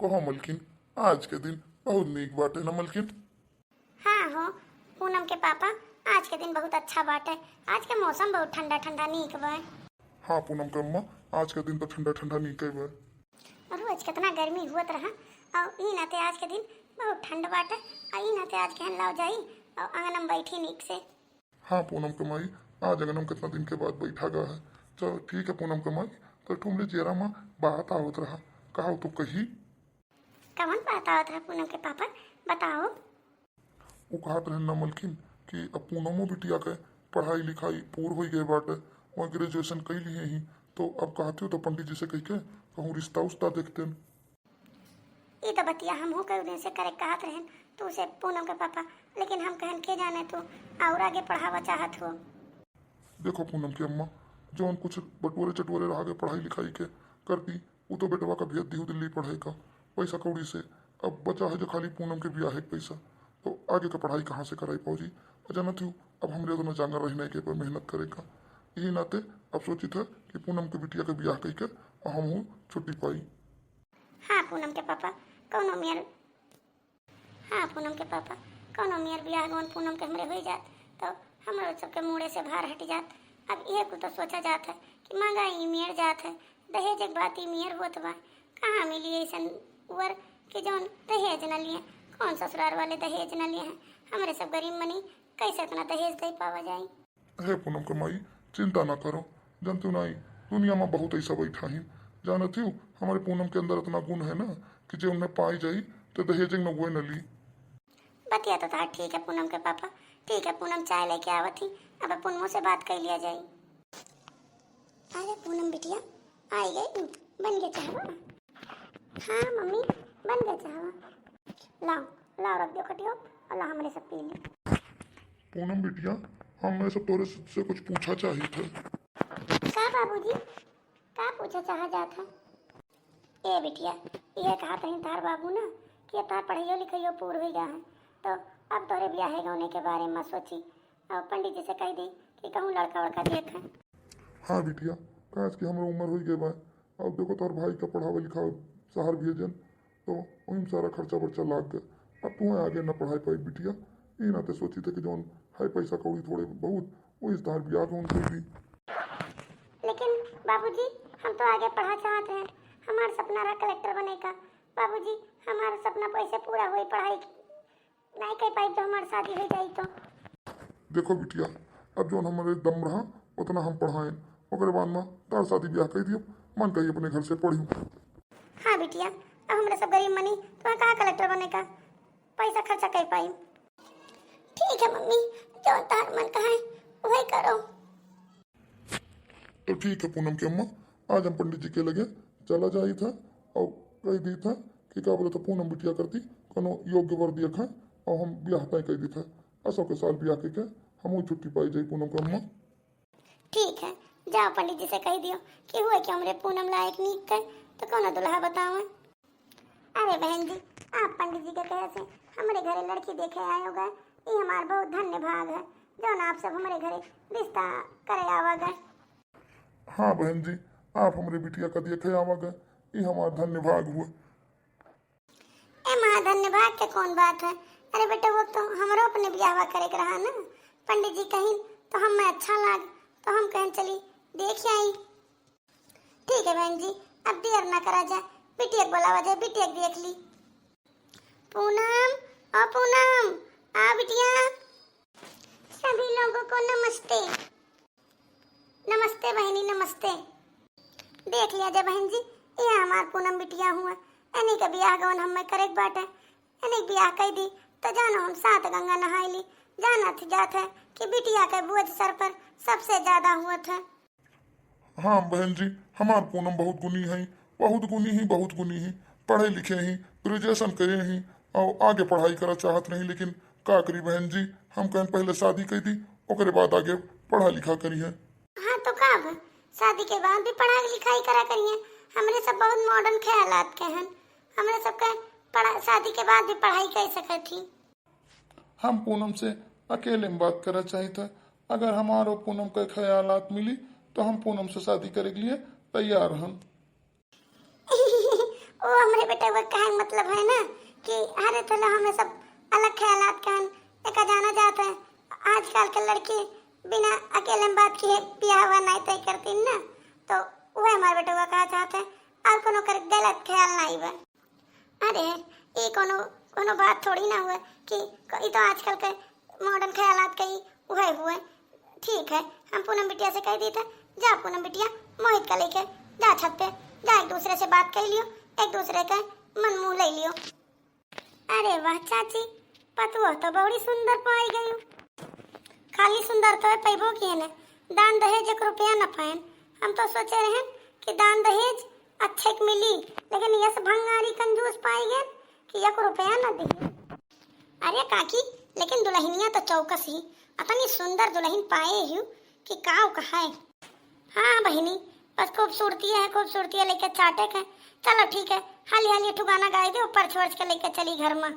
कहो मलकिन, आज के दिन बहुत नीक बाटे ना मलकिन। हाँ हो पूनम के पापा, आज के दिन बहुत अच्छा बाटे। आज के मौसम बहुत ठंडा ठंडा नीक बा। हाँ पूनम के अम्मा, आज के दिन तो ठंडा ठंडा नीक बा। रोज कितना गर्मी हुआ रहा और ई नाते आज के दिन बहुत ठंड बाटे और ई नाते आज के हन लाओ जाई और आंगन में बैठी नीक से। हाँ पूनम के माई, आज अगन हम कितना दिन के बाद बैठा गया है। चलो ठीक है पूनम के माई, तो ठुमले जेरा माँ बात आवत रहा, कहा तो कही। कौन बात आवत है पूनम के पापा, बताओ। वो कहत रहे ना मलकिन कि अब पूनमो बिटिया के पढ़ाई लिखाई पूर हो गए बाटे, वहाँ ग्रेजुएशन कर लिए ही, तो अब कहते हो तो पंडित जी से कह के कहूँ रिश्ता उस्ता देखते हैं। ये तो बतिया हम हो कई दिन से करे कहत रहे तू से पूनम के पापा, लेकिन हम कहन के जाने तू और आगे पढ़ावा चाहत हो। देखो पूनम की अम्मा, जौन कुछ बटोरे चटोरे रह गए पढ़ाई लिखाई के करती, वो तो बेटवा का भेज दी दिल्ली पढ़ाई का पैसा कौड़ी से। अब बचा है जो खाली पूनम के ब्याह है पैसा, तो आगे का पढ़ाई कहाँ से कराई पाओजी। और जानत हूँ अब हमरे दोनों जांगर रहने के पर मेहनत करेगा, यही नाते अब सोची था कि पूनम के बिटिया के ब्याह कह के और हम हूँ छुट्टी पाई। हाँ पूनम के पापा कौनो मियर, हाँ पूनम के पापा कौनो मियर ब्याह गवन पूनम के हमरे हो जात तो हमारे सबके मुड़े से भार हट जात। अब ये कुछ तो सोचा जात है कि महंगाई मियर जात है, दहेज एक बात ही मियर होत बा। कहाँ मिली ऐसा वर कि जौन दहेज न लिए, कौन ससुराल वाले दहेज न लिए हैं। हमारे सब गरीब मनी कैसे इतना दहेज दे पावा जाए। हे पूनम के माई, चिंता ना करो, जनतु नहीं दुनिया में बहुत ऐसा बैठा ही। जानत हूँ हमारे पूनम के अंदर इतना गुण है ना कि जो उन्हें पाई जाई तो दहेज न गुए न ली। बतिया तो था ठीक है पूनम के पापा, ठीक है पूनम चाय लेके आवत थी, अब पूनमों से बात कर लिया जाए। अरे पूनम बिटिया आई गई, बन गया चाहवा। हाँ मम्मी बन गया चाहवा, लाओ लाओ रख दो कटियो और ला हमारे सब पी ली। पूनम बिटिया, हम सब तोरे से कुछ पूछा चाहिए था। का बाबूजी का पूछा चाह जात है। ए बिटिया ये कहा कहीं तार बाबू ना कि अब तार पढ़ाइयो लिखाइयो पूर हो गया है, तो अब तोरे ब्याह होने के बारे में सोची और पंडित जी से कह दी कि कहूँ लड़का वड़का देख है। हाँ बिटिया, काज की हमारा उम्र हो गए बा, अब देखो तोर भाई का पढ़ावे लिखावे शहर भेजन तो वही सारा खर्चा वर्चा लाग गया। अब तू आगे न पढ़ाई पाई बिटिया, ये नाते सोची थे कि जौन है पैसा कौड़ी थोड़े बहुत वो इस तार ब्याह कौन कर दी। लेकिन बाबूजी हम तो आगे पढ़ा चाहते हैं, हमारा सपना रहा कलेक्टर बने का। बाबूजी हमारा सपना पैसे पूरा हुई, पढ़ाई नहीं कर पाई तो हमारी शादी हो जाई तो। देखो बिटिया, अब जो हमारे दम रहा उतना हम पढ़ाएं, ओकरे बाद में तार शादी ब्याह कर दियो, मन कही अपने घर से पढ़ी। हाँ बिटिया, अब हमारे सब गरीब मनी तो कहाँ कलेक्टर बने का पैसा खर्चा कर पाई। ठीक है मम्मी, जो तार मन का है वही करो। तो ठीक है पूनम की अम्मा, आज हम पंडित जी के लगे चला जाई था और कह दी था कि क्या बोले तो पूनम बिटिया करती कोनो योग्य वर दिया था और हम ब्याह तय कह दी था। असो के साल ब्याह के हम छुट्टी पाई जाई पूनम की अम्मा। ठीक है, जाओ पंडित जी से कह दियो कि हुआ कि हमरे पूनम लायक नीक का तो कौन दुल्हा बताओ। अरे बहन जी, आप पंडित जी के कहे से हमारे घरे लड़की देखे आए होगा, ये हमारा बहुत धन्य भाग है जो ना आप सब हमारे घरे रिश्ता करे आवागा। हाँ बहन जी, आप हमारे बिटिया का देखे आवागा, ये हमारा धन्य भाग हुआ। ए माँ धन्य भाग के कौन बात है। अरे बेटा वो तो हमारो अपने ब्याह करे के रहा ना, पंडित जी कहीं तो हमें अच्छा लाग तो हम कहें चली देख आई। ठीक है बहन जी, अब देर ना करा जाए, बिटिया बोलावा जाए, बिटिया देख ली। पूनम और पूनम आ बिटिया। सभी लोगों को नमस्ते। नमस्ते बहनी नमस्ते। देख लिया जाए बहन जी, ये हमार पूनम बिटिया हुआ, एनी का ब्याह गवन हमें करे बाटे, एनी ब्याह कह दी तो जानो हम सात गंगा नहाई ली। जाना थी जात है कि बिटिया के बोझ सर पर सबसे ज्यादा हुआ था। हाँ बहन जी, हमार पूनम बहुत गुनी है, बहुत गुनी ही बहुत गुनी ही, पढ़े लिखे ही, ग्रेजुएशन करे ही और आगे पढ़ाई करा चाहत नहीं, लेकिन का करी बहन जी, हम कहें पहले शादी कर दी ओकरे बाद आगे पढ़ा लिखा करी है। हाँ तो कब शादी के बाद भी पढ़ाई लिखाई करा करिए, हमरे सब बहुत मॉडर्न ख्यालात के हैं, हमरे सबके शादी के बाद भी पढ़ाई कर सकत थी। हम पूनम से अकेले में बात करना चाहिए था, अगर हमारो पूनम के ख्यालात मिली तो हम पूनम से शादी करे के लिए तैयार हैं। वो हमारे बेटे वो कहे मतलब है ना कि अरे चलो हमें सब अलग ख्यालात कहन एक जाना जाता है। आजकल के लड़के बिना अकेले में बात किए ब्याह हुआ नहीं तय करती ना, तो वह हमारे बेटे वो कहा चाहते हैं और कोनो कर गलत ख्याल नहीं बा। अरे ये कोनो कोनो बात थोड़ी ना हुआ कि ये तो आजकल के मॉडर्न ख्यालात के ही वह हुए। ठीक है, हम पूनम बिटिया से कह दी था, जा पूनम बिटिया मोहित का लेके जा छत पे, जा एक दूसरे से बात कर लियो, एक दूसरे का मन मुंह ले लियो। अरे वाह चाची, पतुआ तो बड़ी सुंदर पाई गई। खाली सुंदर तो पैबो की है ना, दान दहेज 1 रुपया न पाएन। हम तो सोचे रहे कि दान दहेज अच्छे के मिली, लेकिन यस भंगारी कंजूस पाई गए कि 1 रुपया न दी। अरे काकी, लेकिन दुल्हनिया तो चौकस ही अपनी सुंदर दुल्हन पाए ही कि काव कहा है। हाँ बहनी, बस खूबसूरती है लेके चाटे का। चलो ठीक है, हाली हाली ठुगाना गाए दे, ऊपर छोड़ के लेके चली घर में।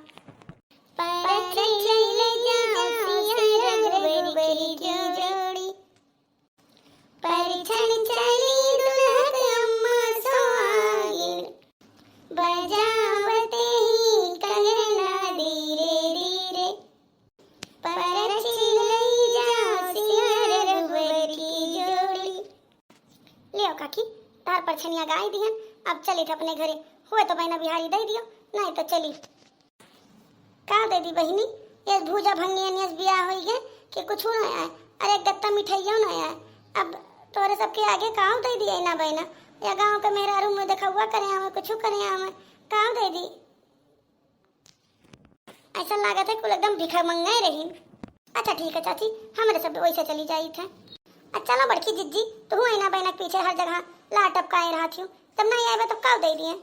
लियो काकी, तार पर छनिया गाय दिहन। अब चली थे अपने घरे, हुए तो बहना बिहारी दे दियो, नहीं तो चली का दे दी बहनी। ये भूजा भंगिया नियस बियाह होई गए कि कुछ ना आए। अरे गत्ता मिठाइयों ना आए। अब तोरे सबके आगे काव दे दिए ना बहना, या गांव के मेहरारू में देखा हुआ करे हमें कुछ करे हमें काव दे दी। ऐसा लागत है कुल एकदम भिखा मंगाए रही। अच्छा ठीक है चाची, हमारे सब वैसे चली जाई थे। अच्छा ना बड़की जिज्जी, तू है ना बहना पीछे हर जगह ला टपकाए रहा थी, तब नहीं आए तो काव दे दिए।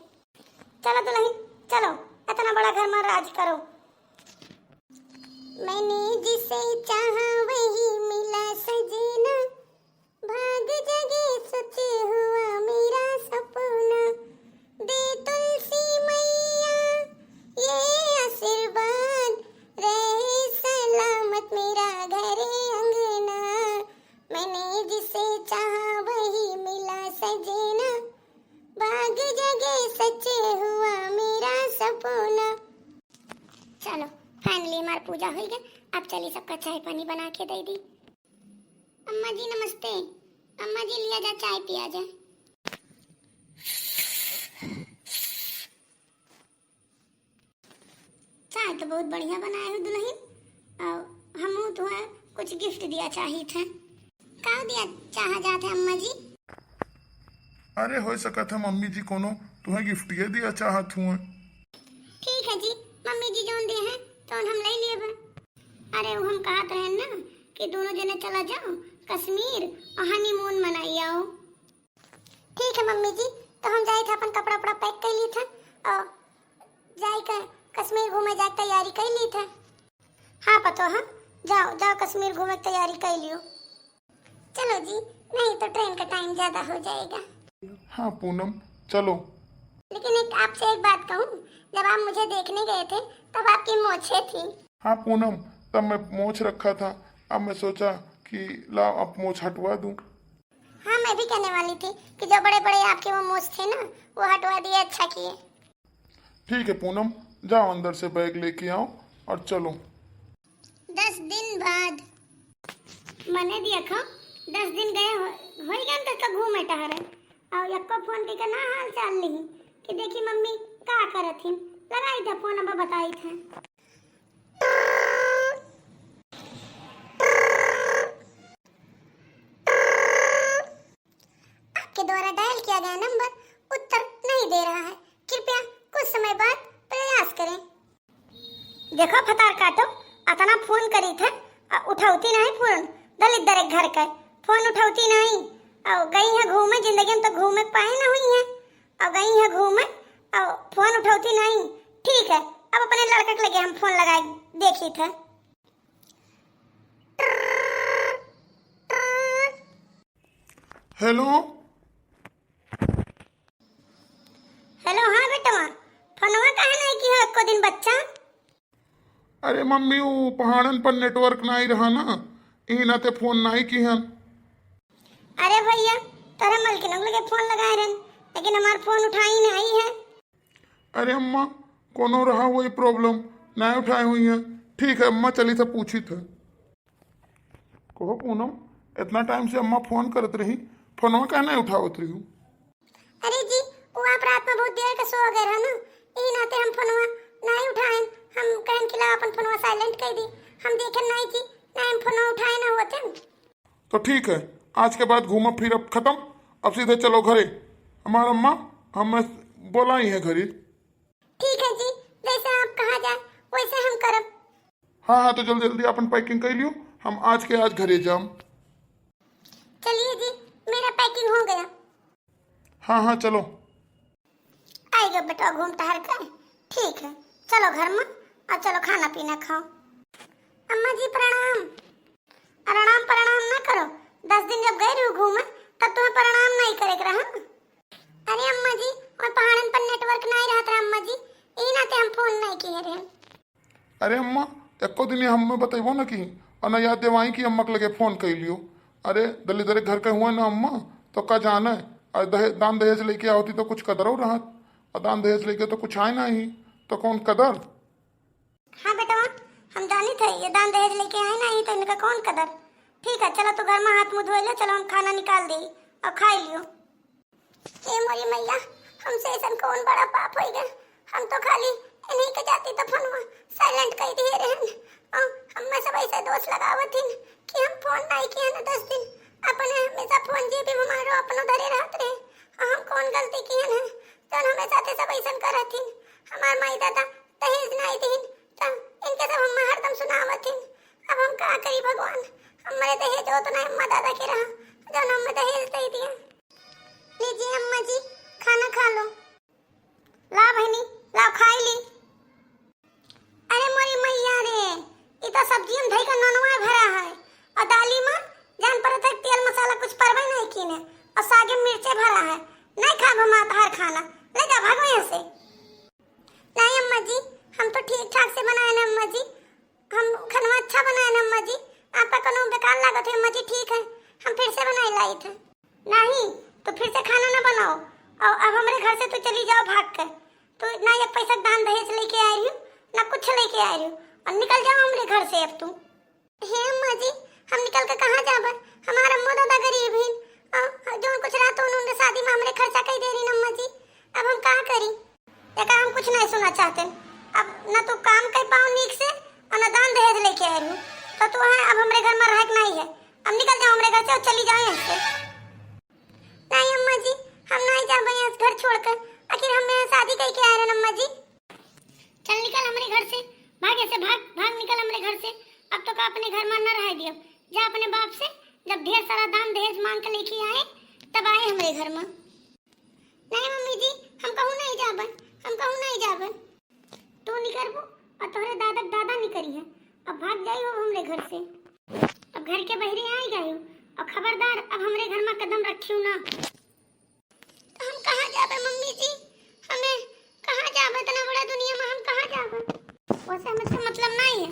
चलो दुल्हन चलो, इतना बड़ा घर में राज करो। मैंने जिसे चाहा वही मिला सजना, भाग जगे सच हुआ मेरा सपना। दे तुलसी मैया ये आशीर्वाद, रहे सलामत मेरा घर अंगना। मैंने जिसे चाहा वही मिला सजना, भाग जगे सच हुआ मेरा सपना। चलो फाइनली हमारी पूजा हो गई। अब चलिए सबका चाय पानी बना के दे दी। अम्मा जी नमस्ते। अम्मा जी लिया जा चाय पिया जा। चाय तो बहुत बढ़िया बनाए हो दुल्हन, और हम तो कुछ गिफ्ट दिया चाहिए थे। का दिया चाह जाते अम्मा जी? अरे हो सकत है मम्मी जी कोनो तुम्हें गिफ्ट ये दिया चाहत हूँ। ठीक है जी, मम्मी जी जोन दे हैं तो हम ले लिए। अरे वो हम कहते रहे ना कि दोनों जने चला जाओ कश्मीर और हनीमून मनाई आओ। ठीक है मम्मी जी, तो हम जाए थे अपन कपड़ा वपड़ा पैक कर लिए थे और जाए कर कश्मीर घूमे जाए तैयारी कर ली थे। हाँ पतो हाँ, जाओ जाओ कश्मीर घूमे तैयारी कर लियो। चलो जी, नहीं तो ट्रेन का टाइम ज्यादा हो जाएगा। हाँ पूनम चलो। लेकिन आपसे एक बात कहूँ, जब आप मुझे देखने गए थे तब आपकी मोछें थी। हाँ पूनम, तब मैं मोछ रखा था, अब मैं सोचा कि लाओ अब मोछ हटवा दूं। हाँ मैं भी कहने वाली थी कि जो बड़े बड़े आपके वो मोछ थे ना, वो हटवा दिए, अच्छा किए। ठीक है पूनम, जाओ अंदर से बैग लेके आओ और चलो। 10 दिन बाद मने दिया खा 10 दिन गए हो गए तक घूमे टहरे और यक्को फोन के ना हाल चाल नहीं कि देखी मम्मी का करत थी। लगाई था फोन, अब बताई थे। आपके द्वारा डायल किया गया नंबर उत्तर नहीं दे रहा है, कृपया कुछ समय बाद प्रयास करें। देखो फतार काटो, अतना फोन करी थे उठाती नहीं फोन। दलित दर घर का फोन उठाती नहीं और गई है घूमे, जिंदगी में तो घूमे पाए ना हुई है और गई है घूमे और फोन उठाती नहीं। ठीक है, अब अपने लड़का के लगे हम फोन लगाए देखी थे। हेलो हेलो, हाँ बेटा फोनवा काहे नहीं की है को दिन बच्चा? अरे मम्मी वो पहाड़न पर नेटवर्क नहीं रहा ना, यही नाते फोन नहीं की हन। अरे भैया तारा मलकिन लगे फोन लगाए रहन, लेकिन हमार फोन उठाई नहीं है। अरे अम्मा कोनो रहा वही प्रॉब्लम नहीं उठाई हुई है। ठीक है अम्मा, चली से पूछी थे। कहो पूनम, इतना टाइम से अम्मा फोन करत रही, फोनवा कह नहीं उठावत रही हूँ। अरे जी वो आप रात में बहुत देर का सो गए रहा ना, यही नाते हम फोनवा नहीं उठाए। हम कहन के ला अपन फोनवा साइलेंट कर दी, हम देखे नहीं जी, नहीं हम फोनवा उठाए ना होते। तो ठीक है, आज के बाद घूमा फिर अब खत्म, अब सीधे चलो घरे। हमारा अम्मा हमें बोला ही है घरे। ठीक है जी, जैसे आप कहा जाए वैसे हम करब। हाँ हाँ, तो जल्दी जल्दी अपन पैकिंग कर लियो, हम आज के आज घरे जाम। चलिए जी, मेरा पैकिंग हो गया। हाँ हाँ चलो। आएगा बेटा घूम टहल कर। ठीक है, चलो घर में और चलो खाना पीना खाओ। अम्मा जी प्रणाम। प्रणाम प्रणाम ना करो, 10 दिन जब गए रहो घूमे तब तुम्हें प्रणाम नहीं करे रहा। अरे अम्मा जी और पहाड़न पर नेटवर्क नहीं रहता अम्मा जी, यही नाते हम फोन नहीं किए रहे। अरे अम्मा एको दिन हमें बतेबो ना की, और ना याद देवाई कि अम्मा के लगे फोन कर लियो। अरे दलिदरे घर के हुआ ना अम्मा, तो का जाना है, दान दहेज लेके आओती तो कुछ कदर हो रहा, और दान दहेज लेके तो कुछ आए ना ही, तो कौन कदर। हाँ बेटा हम जानी थे ये दान दहेज लेके आए नहीं तो इनका कौन कदर। ठीक है चलो तो घर में हाथ मुंह धोए लो, चलो हम खाना निकाल दे और खा लियो। हे मोरी मैया, हमसे ऐसा कौन बड़ा पाप हो गया, हम तो खाली इन्हीं के जाती तो फोन साइलेंट कर दिए रहे। हम में सब ऐसे दोस्त लगावत थी कि हम फोन नहीं किए ना 10 दिन, अपने हमेशा फोन जे भी हमारो अपनो धरे रहत रहे। हम कौन गलती किए हैं तो हमें साथे सब ऐसा करत थी। हमार माई दादा दहेज नहीं दिन तो इनके सब हम हरदम सुनावत थी। अब हम का करी भगवान, हमारे दहेज हो तो नहीं अम्मा दादा के रहा जो हम दहेज दे दिया। लीजिए अम्मा जी खाना खा लो। ला बहनी लाओ खाई ली। अरे मोरी मैया रे, ये तो सब्जी में धई का ननवा भरा है और दाली में जान पर तक तेल मसाला कुछ परबे नहीं कीने और सागे मिर्चे भरा है। नहीं खा हम हर खाना, ले जा भागो यहाँ से। नहीं अम्मा जी हम तो ठीक ठाक से बनाए ना अम्मा जी, हम खाना अच्छा बनाए ना अम्मा जी, आपका कोनो बेकार लागत है अम्मा जी। ठीक है हम फिर से बनाए लाई थे। नहीं तो फिर से खाना ना बनाओ और अब हमारे घर से तो चली जाओ भाग कर। तो ना एक पैसा दान दहेज लेके आ रही हूँ ना कुछ लेके आ रही हूँ, और निकल जाओ हमारे घर से अब तुम। हे अम्मा जी हम निकल कर कहाँ जाबे, हमारा अम्मा दादा गरीब है, जो कुछ रहा तो उन्होंने शादी में हमारे खर्चा कर दे रही ना अम्मा जी। अब हम कहाँ करी, देखा हम कुछ नहीं सुना चाहते। अब ना तो काम कर पाओ नीक से और ना दान दहेज लेके आ रही हूँ, तो है अब हमारे घर में रह नहीं है। अब निकल जाओ हमारे घर से और चली जाओ यहाँ से। नहीं अम्मा जी हम नहीं जाबे यहाँ घर छोड़कर, आखिर हम यहाँ शादी करके आए रहे अम्मा जी। चल निकल हमारे घर से, भाग ऐसे भाग भाग निकल हमारे घर से। अब तो का अपने घर में न रह दियो, जा अपने बाप से जब ढेर सारा दान दहेज मांग के लेके आए तब आए हमारे घर में। नहीं मम्मी जी हम कहूँ नहीं जाबे, हम कहूँ नहीं जाबे। तू निकलबो और तोहरे दादा दादा निकली है, अब भाग जाई हो हमरे घर से। अब घर के बहरे आई गई और खबरदार अब हमरे घर में कदम रखियो ना। तो हम कहाँ जाबे मम्मी जी, हमें कहाँ जाबे, इतना बड़ा दुनिया में हम कहाँ जाबे। वैसे हमें इसका मतलब नहीं है,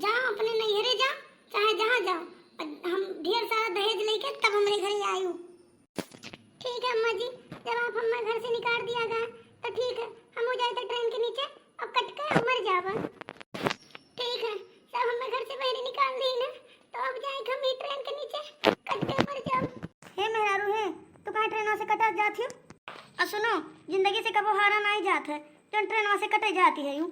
जाओ अपने नैहरे जाओ चाहे जहाँ जाओ, हम ढेर सारा दहेज लेके तब हमारे घर आई हूँ। ठीक है अम्मा जी, जब आप हमारे घर से निकाल दिया गया तो ठीक है, हम हो जाए तो ट्रेन के नीचे और कट के हम मर जाबे। ठीक है सब हमें घर से बाहर निकाल दी ना, तो अब जाए हम ही ट्रेन के नीचे कट के मर जाओ। हे मेहरारू है तो कहाँ ट्रेनों से कटा जाती हो, और सुनो जिंदगी से कबो हारा नहीं जात है, तो ट्रेनों से कटे जाती है यूं।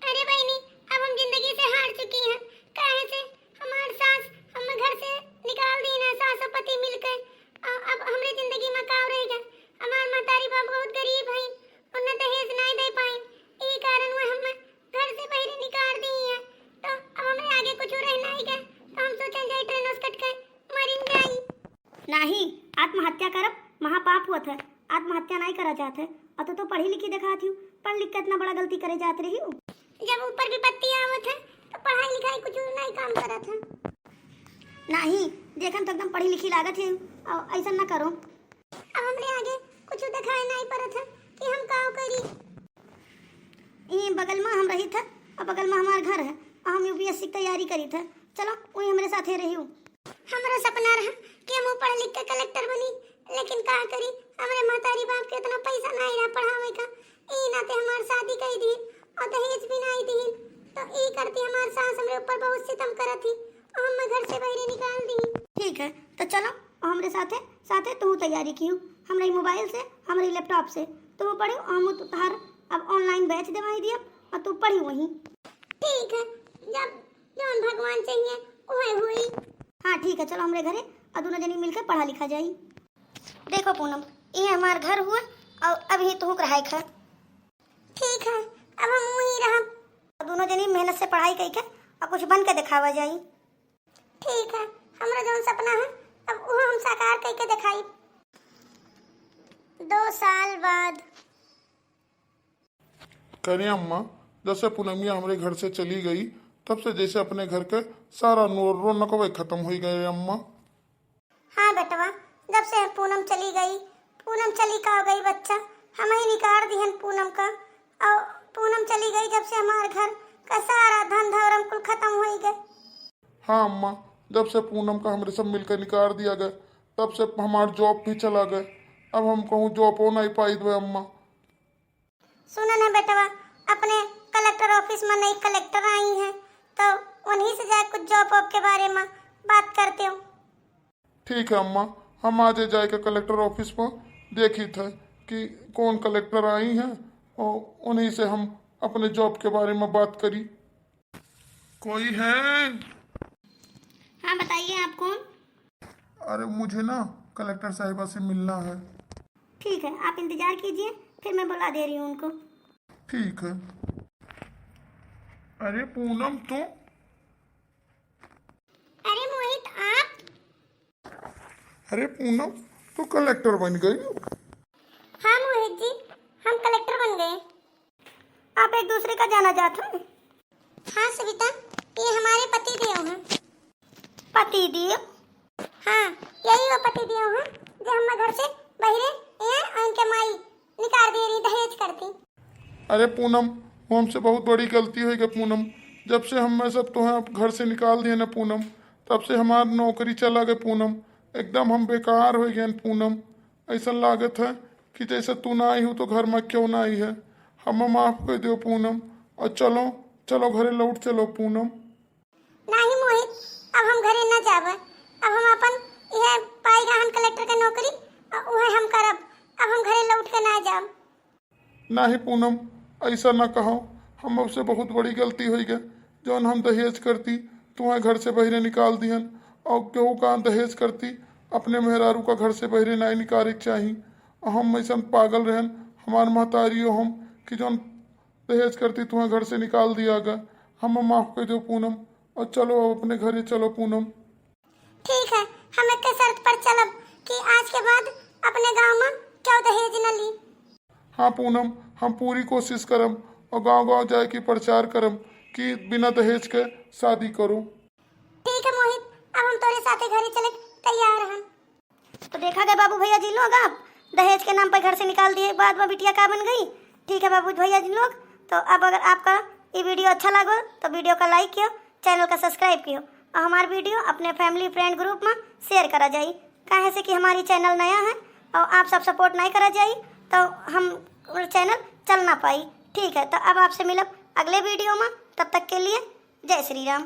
अरे बहनी अब हम जिंदगी से हार चुकी हैं, काहे से हमारे सास हमें घर से निकाल दी ना, सास और पति मिलकर। अब हमारी जिंदगी में का रहेगा, हमार मातारी बाप बहुत गरीब हैं, उन्हें दहेज नहीं दे पाए, यही कारण वो हमें घर से बाहर निकाल दी है। तो अब हमें आगे कुछ रहना ही क्या, तो हम सोचें जाए ट्रेनों से कट कर मरिन जाई। नहीं आत्महत्या करब महापाप होत है, आत्महत्या नहीं करा चाहते। और तो पढ़ी लिखी दिखाती हूँ, पढ़ लिख के इतना बड़ा गलती करे जाते रही हूँ। जब ऊपर विपत्ति आवत है तो पढ़ाई लिखाई कुछ नहीं काम करत है। नहीं देखन तो एकदम पढ़ी लिखी लागत है, और ऐसा ना करो। अब हमरे आगे कुछ दिखाई नहीं पड़त है कि हम का करी। ये बगल में हम रही था और बगल में हमारा घर है, और हम यूपीएससी की तैयारी करी था। चलो वही हमारे साथ ही रही हूँ। हमारा सपना रहा कि हम पढ़ लिख के कलेक्टर बनी, लेकिन का करी हमारे मातारी बाप के इतना पैसा नहीं रहा पढ़ावे का, ई नाते हमार शादी कई दी और दहेज भी नहीं दी तो ई करती हमार सास हमरे ऊपर बहुत सितम करत थी और हम घर से बाहर निकाल दी। ठीक है तो चलो हमरे साथे साथे तू तैयारी कियो हमरे मोबाइल से हमरे लैपटॉप से तू पढ़ियो हम तुहार अब ऑनलाइन बैच देवाई दिया और तू पढ़ी वही। ठीक है जब जौन भगवान चाहिए वही हुई। हाँ ठीक है चलो हमरे घरे और दोनों जनी मिलकर पढ़ा लिखा जाई। देखो पूनम ये हमार घर हुआ और अभी तू रहाई खा। ठीक है अब हम वहीं रहा दोनों जनी मेहनत से पढ़ाई करके और कुछ बन के दिखावा जाई। ठीक है हमरा जौन सपना है अब वो हम साकार करके दिखाई। 2 साल बाद। करें अम्मा, जैसे पूनमिया हमारे घर से चली गई तब से जैसे अपने घर के सारा नूर रौनक खत्म हो गए अम्मा। हाँ बेटवा जब से पूनम चली गई पूनम चली का हो गई बच्चा हम ही निकाल दिहन पूनम का और पूनम चली गई जब से हमारे घर का सारा धन धर्म कुल खत्म हो गए। हाँ अम्मा, जब से पूनम का हमरे सब मिलकर निकाल दिया गया तब से हमार जॉब भी चला गए। अब हम कहूँ जॉब हो नहीं पाई दो अम्मा। सुनो ना बेटवा अपने कलेक्टर ऑफिस में नई कलेक्टर आई हैं तो उन्हीं से जाए कुछ जॉब वॉब के बारे में बात करते हो। ठीक है अम्मा, हम आज जाए के कलेक्टर ऑफिस में देखी थे कि कौन कलेक्टर आई हैं और उन्हीं से हम अपने जॉब के बारे में बात करी। कोई है? हाँ बताइए आप कौन? अरे मुझे ना कलेक्टर साहिबा से मिलना है। ठीक है आप इंतजार कीजिए फिर मैं बुला दे रही हूँ उनको। ठीक है। अरे पूनम तो अरे मोहित आप? अरे पूनम तो कलेक्टर बन गई। हाँ मोहित जी हम कलेक्टर बन गए। आप एक दूसरे का जाना चाहते हैं? हाँ सविता ये हमारे पति देव हैं। पति देव? हाँ यही वो पति देव हैं जो हम घर से बहरे हैं उनके माई निकाल दे रही दहेज करती। अरे पूनम वो हमसे बहुत बड़ी गलती हुई है पूनम। जब से हम सब तुम्हें घर से निकाल दिए ना पूनम तब से हमार नौकरी चला गए पूनम। एकदम हम बेकार हो गए पूनम। ऐसा लागत है कि जैसे तू ना आई हो तो घर में क्यों ना आई है। हम माफ कर दो पूनम और चलो चलो घरे लौट चलो पूनम। नहीं मोहित अब हम घरे ना जावे अब हम अपन यह पाई गहन कलेक्टर के नौकरी वह हम करब। अब हम घरे लौट के ना जाब। नहीं पूनम ऐसा ना कहो। हम अब से बहुत बड़ी गलती हुई गई जौन हम दहेज करती तुम्हें घर से बहरे निकाल दिहन और केहू कहाँ दहेज करती अपने मेहरारू का घर से बहरे नहीं निकाले चाहिए। हम ऐसा पागल रहन हमार महतारी हो हम कि जौन दहेज करती तुम्हें घर से निकाल दिया गया। हम माफ कर दो पूनम और चलो अब अपने घरे चलो पूनम। ठीक है हम एक शर्त पर चलब कि आज के बाद अपने गांव में क्यों दहेज न ली। हाँ पूनम हम पूरी कोशिश करम और गांव गांव जाए की प्रचार करम कि बिना दहेज के शादी करो। ठीक है मोहित अब हम तोरे साथे घरे चले तैयार हैं। तो देखा गया बाबू भैया जी लोग आप दहेज के नाम पर घर से निकाल दिए बाद में बिटिया का बन गई। ठीक है बाबू भैया जी लोग तो अब अगर आपका ये वीडियो अच्छा लगा तो वीडियो का लाइक किया चैनल का सब्सक्राइब किया और हमारा वीडियो अपने फैमिली फ्रेंड ग्रुप में शेयर करा जाए। कहे से कि हमारी चैनल नया है और आप सब सपोर्ट नहीं करा जाए तो हम चैनल चल ना पाई। ठीक है तो अब आपसे मिलब अगले वीडियो में तब तक के लिए जय श्री राम।